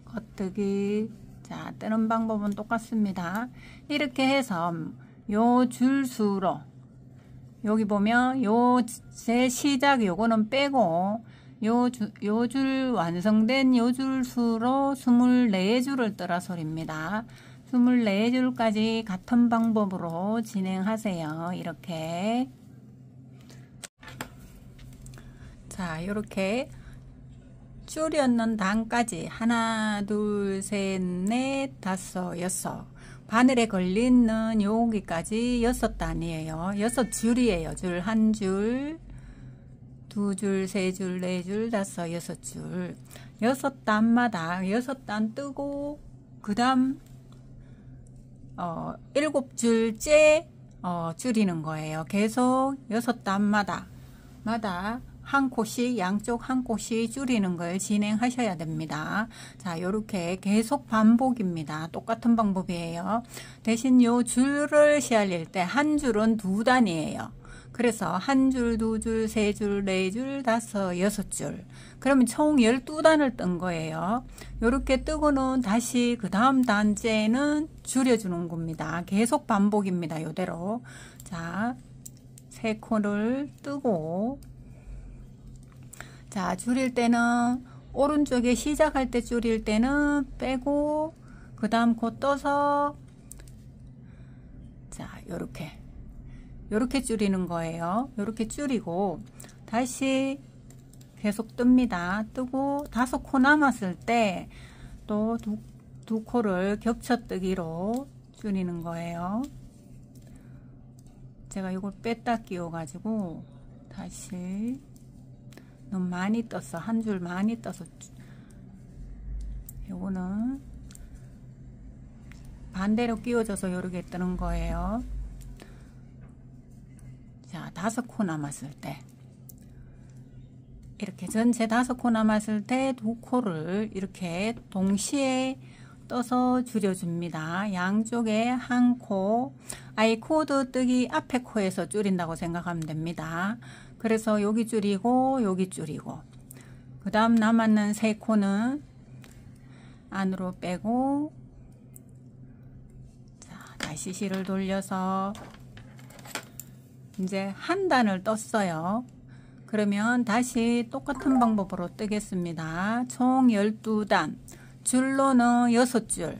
겉뜨기. 자, 뜨는 방법은 똑같습니다. 이렇게 해서 요 줄수로 여기 보면 요 제 시작 요거는 빼고 요 줄 완성된 요 줄수로 24줄을 뜨라 소리입니다. 24줄까지 같은 방법으로 진행하세요. 이렇게. 자, 이렇게 줄였는 단까지 하나, 둘, 셋, 넷, 다섯, 여섯. 바늘에 걸리는 여기까지 6단이에요. 6줄이에요. 줄 한 줄, 두 줄, 세 줄, 네 줄, 다섯, 6줄. 6단마다 6단 뜨고, 그 다음 7줄째 줄이는 거예요. 계속 6단마다 한 코씩, 양쪽 한 코씩 줄이는 걸 진행하셔야 됩니다. 자, 요렇게 계속 반복입니다. 똑같은 방법이에요. 대신 요 줄을 시알릴 때 한 줄은 2단이에요. 그래서 한 줄, 두 줄, 세 줄, 네 줄, 다섯, 여섯 줄. 그러면 총 12단을 뜬 거예요. 이렇게 뜨고는 다시 그 다음 단째는 줄여주는 겁니다. 계속 반복입니다. 이대로. 자, 세 코를 뜨고, 자, 줄일 때는 오른쪽에 시작할 때 줄일 때는 빼고, 그 다음 코 떠서, 자, 요렇게 줄이는 거예요. 요렇게 줄이고 다시 계속 뜹니다. 뜨고 5코 남았을 때 또 두 코를 겹쳐뜨기로 줄이는 거예요. 제가 이걸 뺐다 끼워 가지고 다시 너무 많이 떠서 한 줄 많이 떠서 요거는 반대로 끼워져서 요렇게 뜨는 거예요. 자, 5코 남았을 때 이렇게 전체 5코 남았을 때 2코를 이렇게 동시에 떠서 줄여줍니다. 양쪽에 한 코, 아이 코드 뜨기 앞에 코에서 줄인다고 생각하면 됩니다. 그래서 여기 줄이고 여기 줄이고 그 다음 남았는 3코는 안으로 빼고, 자, 다시 실을 돌려서 이제 한 단을 떴어요. 그러면 다시 똑같은 방법으로 뜨겠습니다. 총 12단, 줄로는 6줄,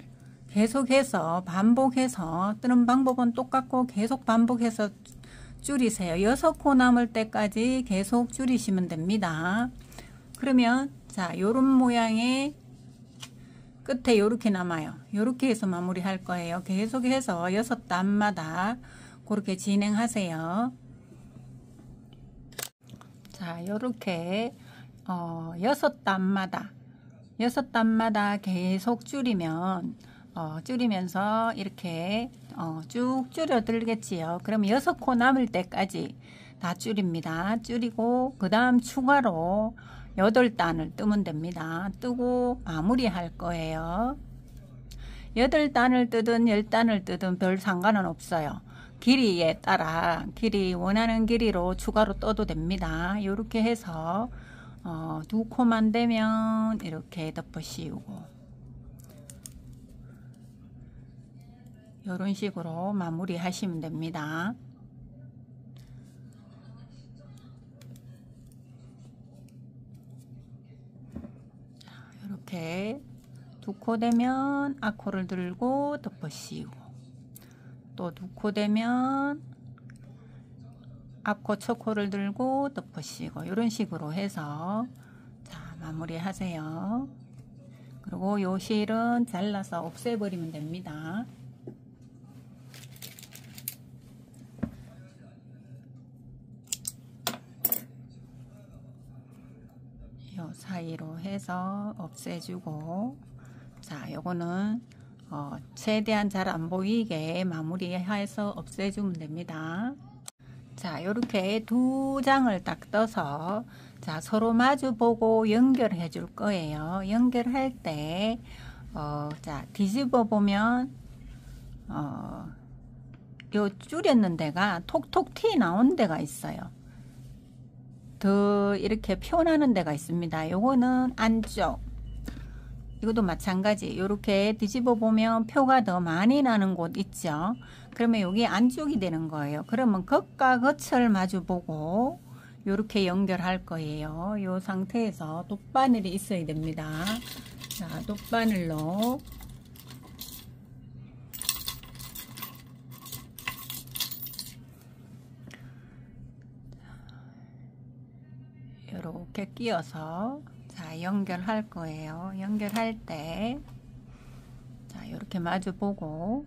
계속해서 반복해서 뜨는 방법은 똑같고 계속 반복해서 줄이세요. 6코 남을 때까지 계속 줄이시면 됩니다. 그러면 자, 요런 모양의 끝에 요렇게 남아요. 요렇게 해서 마무리 할 거예요. 계속해서 6단마다 그렇게 진행하세요. 자, 요렇게 6단마다 계속 줄이면 줄이면서 이렇게 쭉 줄여들겠지요. 그럼 6코 남을 때까지 다 줄입니다. 줄이고 그 다음 추가로 8단을 뜨면 됩니다. 뜨고 마무리 할 거예요. 8단을 뜨든 10단을 뜨든 별 상관은 없어요. 길이에 따라 원하는 길이로 추가로 떠도 됩니다. 이렇게 해서 2코만 되면 이렇게 덮어 씌우고 이런 식으로 마무리 하시면 됩니다. 이렇게 2코 되면 앞코를 들고 덮어 씌우고 또 2코 되면 앞코 첫 코를 들고 덮어 씌우고 이런 식으로 해서 자, 마무리 하세요. 그리고 요 실은 잘라서 없애버리면 됩니다. 요 사이로 해서 없애주고, 자, 요거는 최대한 잘 안 보이게 마무리해서 없애주면 됩니다. 자, 요렇게 2장을 딱 떠서 자, 서로 마주 보고 연결해 줄 거예요. 연결할 때 자, 뒤집어 보면 요 줄였는 데가 톡톡 티 나온 데가 있어요. 더 이렇게 표나는 데가 있습니다. 요거는 안쪽, 이것도 마찬가지. 이렇게 뒤집어 보면 표가 더 많이 나는 곳 있죠. 그러면 여기 안쪽이 되는 거예요. 그러면 겉과 겉을 마주 보고 이렇게 연결할 거예요. 이 상태에서 돗바늘이 있어야 됩니다. 자, 돗바늘로 이렇게 끼워서 자, 연결할 거예요. 연결할 때 자, 이렇게 마주 보고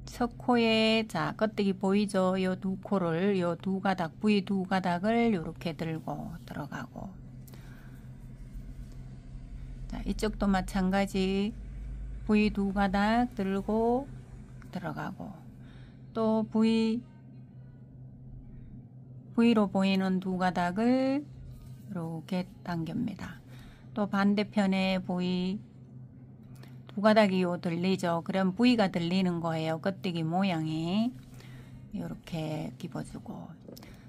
첫 코에 자, 껍데기 보이죠? 요 2코를 요 2가닥, 부위 2가닥을 이렇게 들고 들어가고, 자, 이쪽도 마찬가지 부위 2가닥 들고 들어가고, 또 V로 보이는 2가닥을 이렇게 당깁니다. 또 반대편에 부위 2가닥이 요 들리죠. 그럼 부위가 들리는 거예요. 껍데기 모양이. 이렇게 집어주고,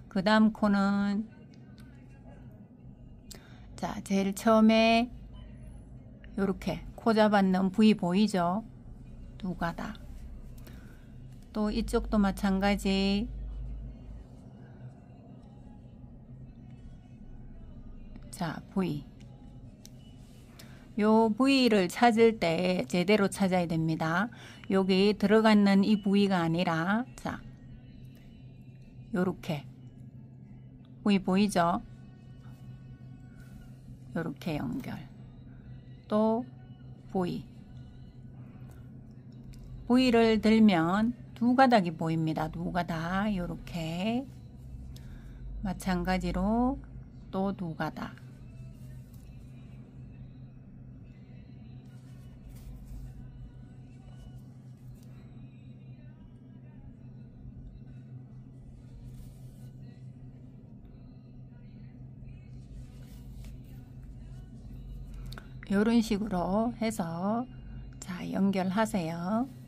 그 다음 코는 자 제일 처음에 이렇게 코 잡았는 부위 보이죠? 두 가닥. 또 이쪽도 마찬가지. 자 부위, 요 부위를 찾을 때 제대로 찾아야 됩니다. 여기 들어가는 이 부위가 아니라, 자 요렇게 부위 보이죠? 요렇게 연결. 또 부위를 들면 두 가닥이 보입니다. 두 가닥. 요렇게 마찬가지로 또 두 가닥. 이런 식으로 해서 자 연결하세요.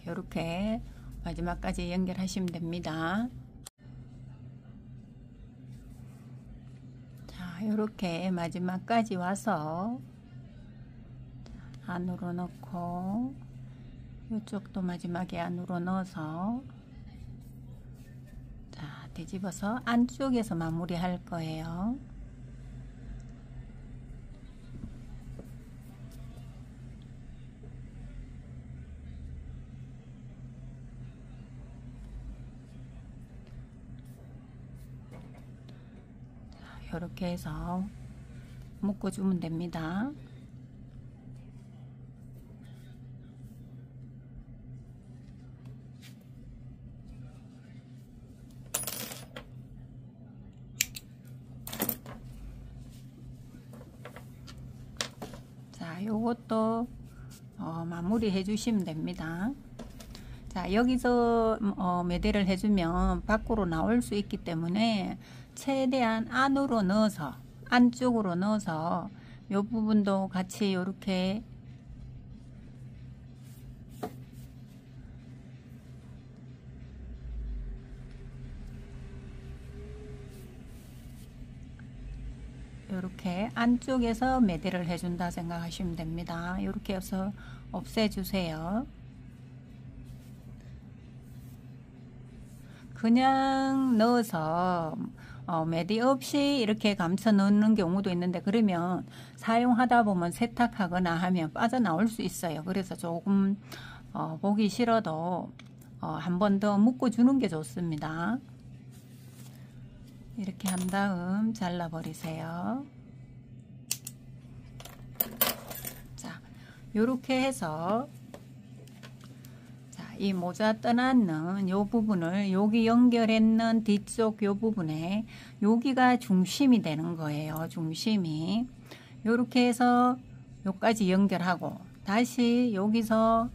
이렇게 마지막까지 연결하시면 됩니다. 자, 이렇게 마지막까지 와서 안으로 넣고, 이쪽도 마지막에 안으로 넣어서 자 뒤집어서 안쪽에서 마무리 할 거예요. 이렇게 해서 묶어주면 됩니다. 자, 요것도 마무리 해주시면 됩니다. 자, 여기서 매대를 해주면 밖으로 나올 수 있기 때문에 최대한 안으로 넣어서, 안쪽으로 넣어서 요 부분도 같이 이렇게 안쪽에서 매대를 해준다 생각하시면 됩니다. 이렇게 해서 없애주세요. 그냥 넣어서 매디 없이 이렇게 감춰 넣는 경우도 있는데, 그러면 사용하다 보면 세탁하거나 하면 빠져나올 수 있어요. 그래서 조금 보기 싫어도 한 번 더 묶어 주는 게 좋습니다. 이렇게 한 다음 잘라 버리세요. 자, 요렇게 해서 이 모자 떠났는 요 부분을 여기 연결했는 뒤쪽 요 부분에 여기가 중심이 되는 거예요. 중심이 요렇게 해서 요까지 연결하고 다시 여기서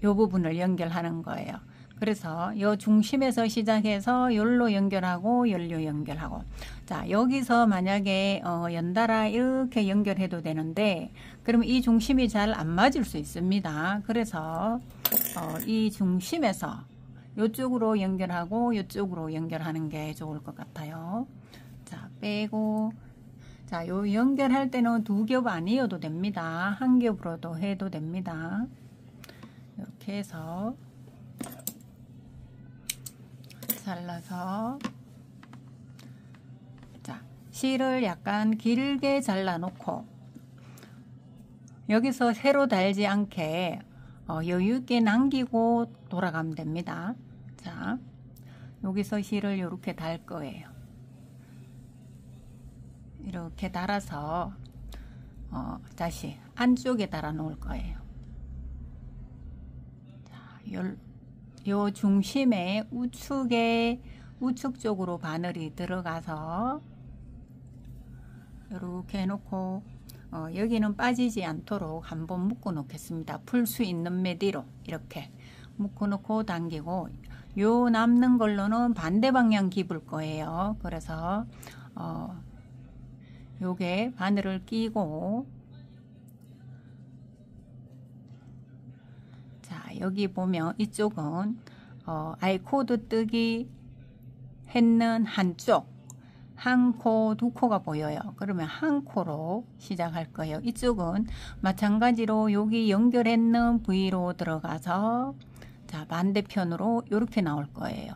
요 부분을 연결하는 거예요. 그래서 요 중심에서 시작해서 열로 연결하고 열로 연결하고, 자 여기서 만약에 연달아 이렇게 연결해도 되는데, 그러면 이 중심이 잘 안 맞을 수 있습니다. 그래서 이 중심에서 요쪽으로 연결하고 요쪽으로 연결하는 게 좋을 것 같아요. 자 빼고, 자 요 연결할 때는 두 겹 아니어도 됩니다. 한 겹으로도 해도 됩니다. 이렇게 해서 잘라서, 자 실을 약간 길게 잘라 놓고 여기서 세로 달지 않게 여유 있게 남기고 돌아가면 됩니다. 자 여기서 실을 이렇게 달 거예요. 이렇게 달아서 다시 안쪽에 달아 놓을 거예요. 요 중심에 우측 쪽으로 바늘이 들어가서 이렇게 해놓고 여기는 빠지지 않도록 한번 묶어 놓겠습니다. 풀 수 있는 매디로 이렇게 묶어 놓고 당기고, 요 남는 걸로는 반대 방향 깁을 거예요. 그래서 요게 바늘을 끼고, 자 여기 보면 이쪽은 아이코드 뜨기 했는 한쪽 한 코, 두 코가 보여요. 그러면 한 코로 시작할 거예요. 이쪽은 마찬가지로 여기 연결했는 부위로 들어가서, 자 반대편으로 이렇게 나올 거예요.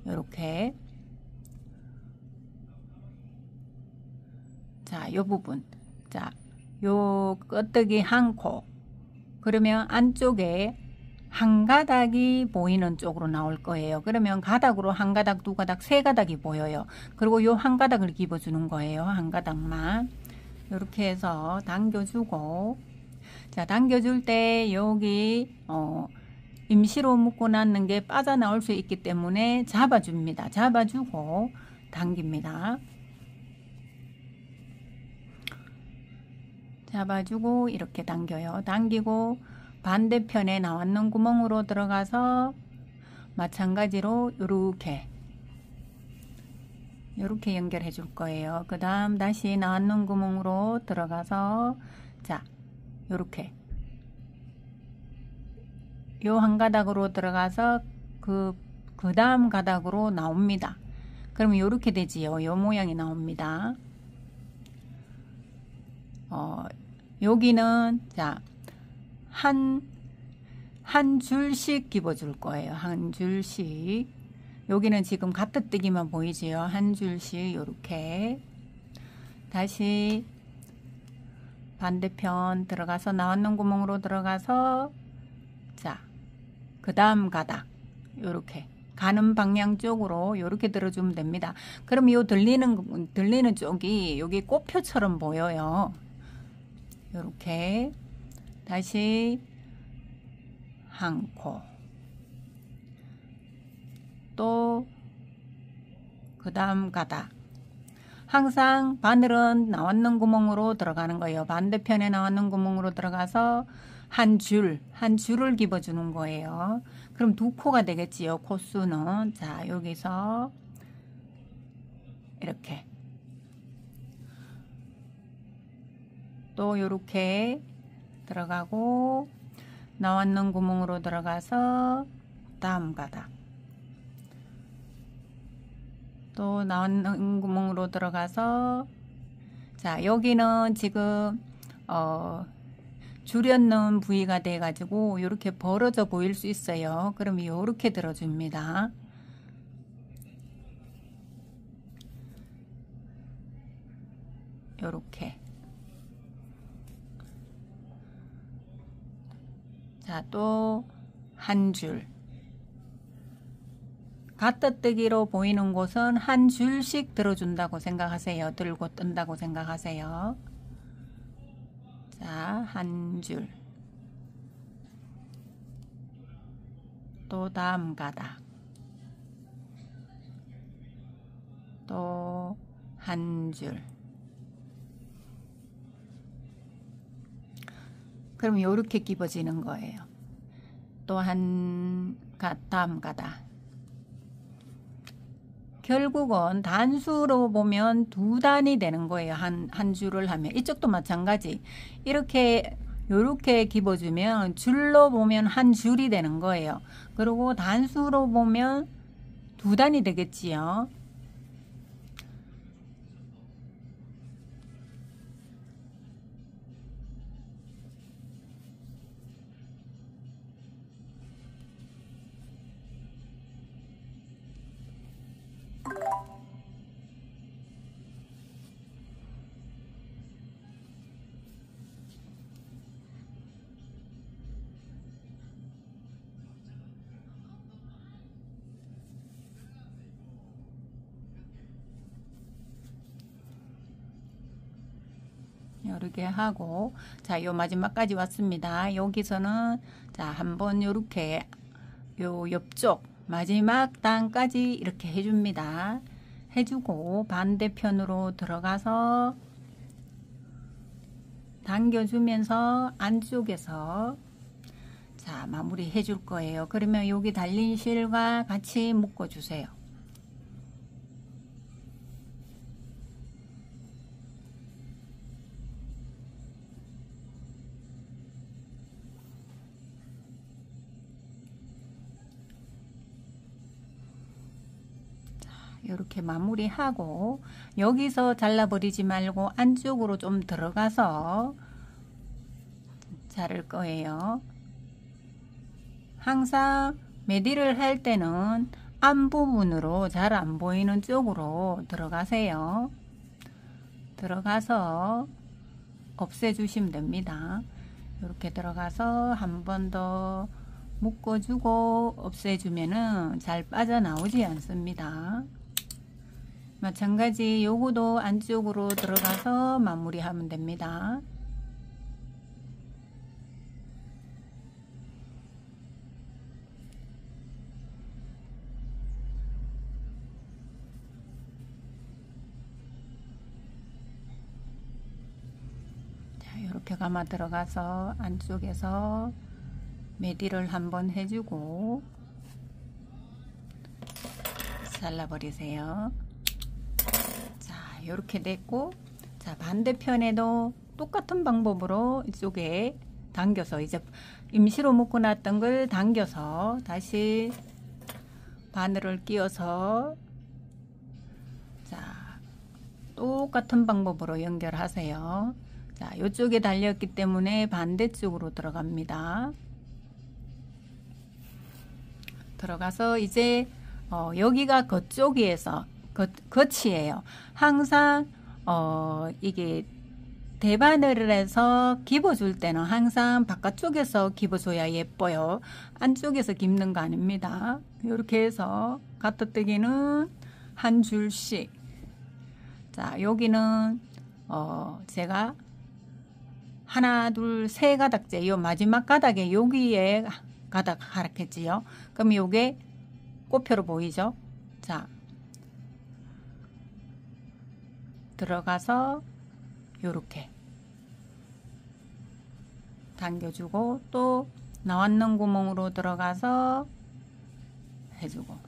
이렇게. 자, 요 부분. 자, 요 끄떡이 한 코. 그러면 안쪽에 한 가닥이 보이는 쪽으로 나올 거예요. 그러면 가닥으로 한 가닥, 두 가닥, 세 가닥이 보여요. 그리고 요 한 가닥을 집어주는 거예요. 한 가닥만. 이렇게 해서 당겨주고, 자 당겨줄 때 여기 임시로 묶어 놨는 게 빠져나올 수 있기 때문에 잡아줍니다. 잡아주고 당깁니다. 잡아주고 이렇게 당겨요. 당기고 반대편에 나왔는 구멍으로 들어가서 마찬가지로 요렇게 연결해 줄 거예요. 그 다음 다시 나왔는 구멍으로 들어가서, 자 요렇게 요 한 가닥으로 들어가서 그 다음 가닥으로 나옵니다. 그러면 요렇게 되지요. 요 모양이 나옵니다. 여기는 자 한 줄씩 집어줄 거예요. 한 줄씩. 여기는 지금 가뜩뜨기만 보이지요. 한 줄씩 요렇게. 다시 반대편 들어가서 나왔는 구멍으로 들어가서, 자 그 다음 가닥 요렇게 가는 방향 쪽으로 요렇게 들어주면 됩니다. 그럼 요 들리는 쪽이 여기 꽃표처럼 보여요. 요렇게. 다시 한 코, 또 그 다음 가닥. 항상 바늘은 나왔는 구멍으로 들어가는 거예요. 반대편에 나왔는 구멍으로 들어가서 한 줄을 집어주는 거예요. 그럼 두 코가 되겠지요. 코수는. 자 여기서 이렇게 또 요렇게 들어가고, 나왔는 구멍으로 들어가서 다음 가닥, 또 나왔는 구멍으로 들어가서, 자 여기는 지금 줄였는 부위가 돼 가지고 이렇게 벌어져 보일 수 있어요. 그럼 이렇게 들어줍니다. 요렇게. 자, 또 한 줄. 가뜩뜨기로 보이는 곳은 한 줄씩 들어준다고 생각하세요. 들고 뜬다고 생각하세요. 자, 한 줄. 또 다음 가닥. 또 한 줄. 그럼 요렇게 집어지는 거예요. 또 다음 가닥. 결국은 단수로 보면 두 단이 되는 거예요. 한 줄을 하면. 이쪽도 마찬가지. 요렇게 집어주면 줄로 보면 한 줄이 되는 거예요. 그리고 단수로 보면 두 단이 되겠지요. 이렇게 하고, 자, 요 마지막까지 왔습니다. 여기서는 자, 한번 요렇게 요 옆쪽 마지막 단까지 이렇게 해줍니다. 해주고 반대편으로 들어가서 당겨주면서 안쪽에서 자, 마무리 해줄 거예요. 그러면 여기 달린 실과 같이 묶어주세요. 이렇게 마무리하고 여기서 잘라버리지 말고 안쪽으로 좀 들어가서 자를 거예요. 항상 메디를 할 때는 앞부분으로 잘 안 보이는 쪽으로 들어가세요. 들어가서 없애주시면 됩니다. 이렇게 들어가서 한 번 더 묶어주고 없애주면은 잘 빠져나오지 않습니다. 마찬가지 요거도 안쪽으로 들어가서 마무리하면 됩니다. 자, 이렇게 감아 들어가서 안쪽에서 메디를 한번 해주고 잘라버리세요. 이렇게 됐고, 자, 반대편에도 똑같은 방법으로 이쪽에 당겨서 이제 임시로 묶어 놨던 걸 당겨서 다시 바늘을 끼워서 자, 똑같은 방법으로 연결하세요. 자, 이쪽에 달렸기 때문에 반대쪽으로 들어갑니다. 들어가서 이제 여기가 겉쪽이에서 겉이에요. 항상 이게 대바늘을 해서 집어줄 때는 항상 바깥쪽에서 집어줘야 예뻐요. 안쪽에서 집는 거 아닙니다. 이렇게 해서 가토뜨기는 한 줄씩. 자, 여기는 제가 하나, 둘, 세 가닥째. 요 마지막 가닥에 여기에 가닥 하락했지요. 그럼 요게 꽃표로 보이죠? 자, 들어가서 요렇게 당겨주고 또 나왔는 구멍으로 들어가서 해주고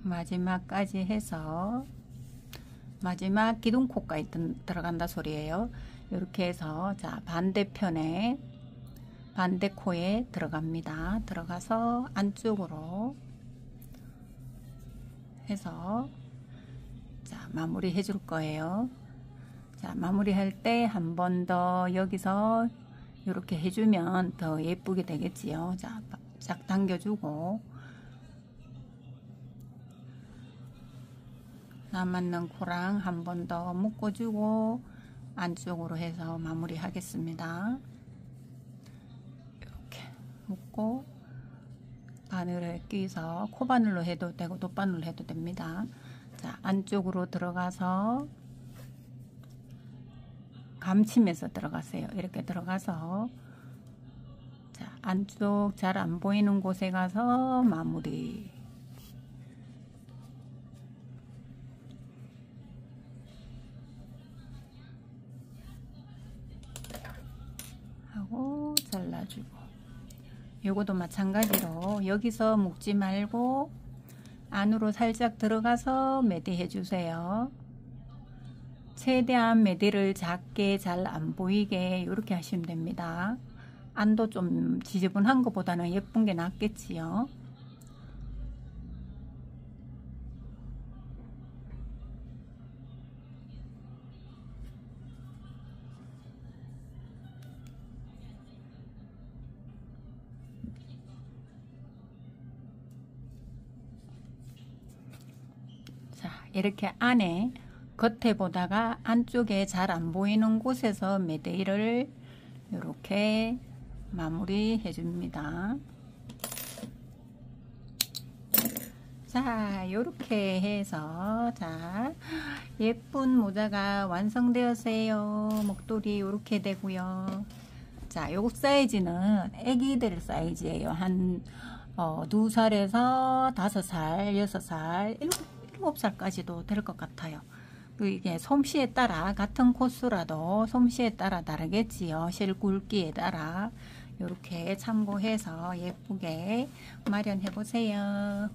마지막까지 해서 마지막 기둥코까지 들어간다 소리예요. 이렇게 해서 자, 반대편에 반대코에 들어갑니다. 들어가서 안쪽으로 해서 자, 마무리 해줄 거예요. 자, 마무리할 때 한 번 더 여기서 이렇게 해주면 더 예쁘게 되겠지요. 자, 쫙 당겨주고 남았는 코랑 한 번 더 묶어주고 안쪽으로 해서 마무리 하겠습니다. 이렇게 묶고 바늘을 끼서 코바늘로 해도 되고 돗바늘로 해도 됩니다. 자, 안쪽으로 들어가서 감치면서 들어가세요. 이렇게 들어가서 자, 안쪽 잘 안 보이는 곳에 가서 마무리 하고 잘라주고 요거도 마찬가지로 여기서 묶지 말고 안으로 살짝 들어가서 매디 해주세요. 최대한 매디를 작게 잘 안 보이게 이렇게 하시면 됩니다. 안도 좀 지저분한 것보다는 예쁜 게 낫겠지요. 자, 이렇게 안에 겉에 보다가 안쪽에 잘 안 보이는 곳에서 매대일을 이렇게 마무리 해줍니다. 자, 요렇게 해서 자, 예쁜 모자가 완성되었어요. 목도리 요렇게 되고요. 자, 요 사이즈는 애기들 사이즈예요. 한 2살에서 5살, 6살, 7살까지도 될 것 같아요. 이게 솜씨에 따라 같은 코스라도 솜씨에 따라 다르겠지요. 실 굵기에 따라 이렇게 참고해서 예쁘게 마련해 보세요.